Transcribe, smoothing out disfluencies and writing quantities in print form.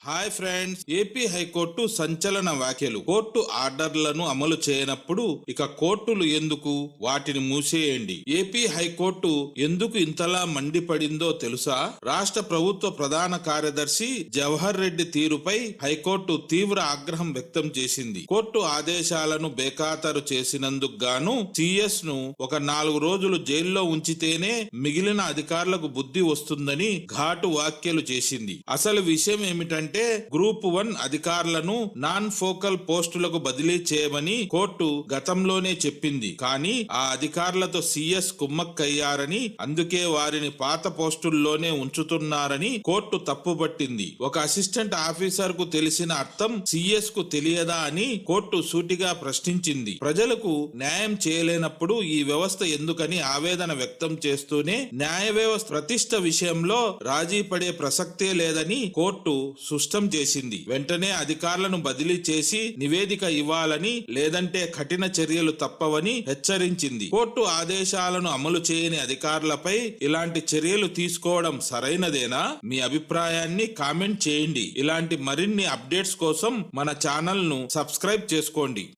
Hi friends, AP high court సంచలన వ్యాఖ్యలు. Court ఆర్డర్లను అమలు చేయనప్పుడు ఇక కోర్టులు ఎందుకు, వాటిని మూసేయండి. ఏపీ హైకోర్టు ఎందుకు ఇంతలా మండిపడిందో తెలుసా? రాష్ట్ర ప్రభుత్వ ప్రధాన కార్యదర్శి జవహర్ రెడ్డి తీరుపై హైకోర్టు తీవ్ర ఆగ్రహం వ్యక్తం చేసింది. కోర్టు ఆదేశాలను బేఖాతరు చేసినందుకు గాను సిఎస్ ను ఒక 4 రోజులు జైల్లో ఉంచితేనే మిగిలిన అధికారులకు బుద్ధి వస్తుందని ఘాటు వ్యాఖ్యలు చేసింది. అసలు విషయం ఏమిటంటే గ్రూప్ 1 అధికారులను నాన్ ఫోకల్ పోస్టులకు బదిలీ చేయమని కోర్టు గతంలోనే చెప్పింది. కానీ ఆ అధికారులతో సిఎస్ కుమ్మక్కయ్యారని, అందుకే వారిని పాత పోస్టుల్లోనే ఉంచుతున్నారని కోర్టు తప్పుపట్టింది. ఒక అసిస్టెంట్ ఆఫీసర్ కు తెలిసిన అర్థం సిఎస్ కు తెలియదా అని కోర్టు సూటిగా ప్రశ్నించింది. ప్రజలకు న్యాయం చేయలేనప్పుడు ఈ వ్యవస్థ ఎందుకని ఆవేదన వ్యక్తం చేస్తూనే న్యాయ వ్యవస్థ ప్రతిష్ట విషయంలో రాజీ పడే ప్రసక్తే లేదని కోర్టు స్పష్టం చేసింది. వెంటనే అధికారులను బదిలీ చేసి నివేదిక ఇవ్వాలని, లేదంటే కఠిన చర్యలు తప్పవని హెచ్చరించింది. కోర్టు ఆదేశాలను అమలు చేయని అధికారులపై ఇలాంటి చర్యలు తీసుకోవడం సరైనదేనా? మీ అభిప్రాయాన్ని కామెంట్ చేయండి. ఇలాంటి మరిన్ని అప్డేట్స్ కోసం మన ఛానల్ ను సబ్స్క్రైబ్ చేసుకోండి.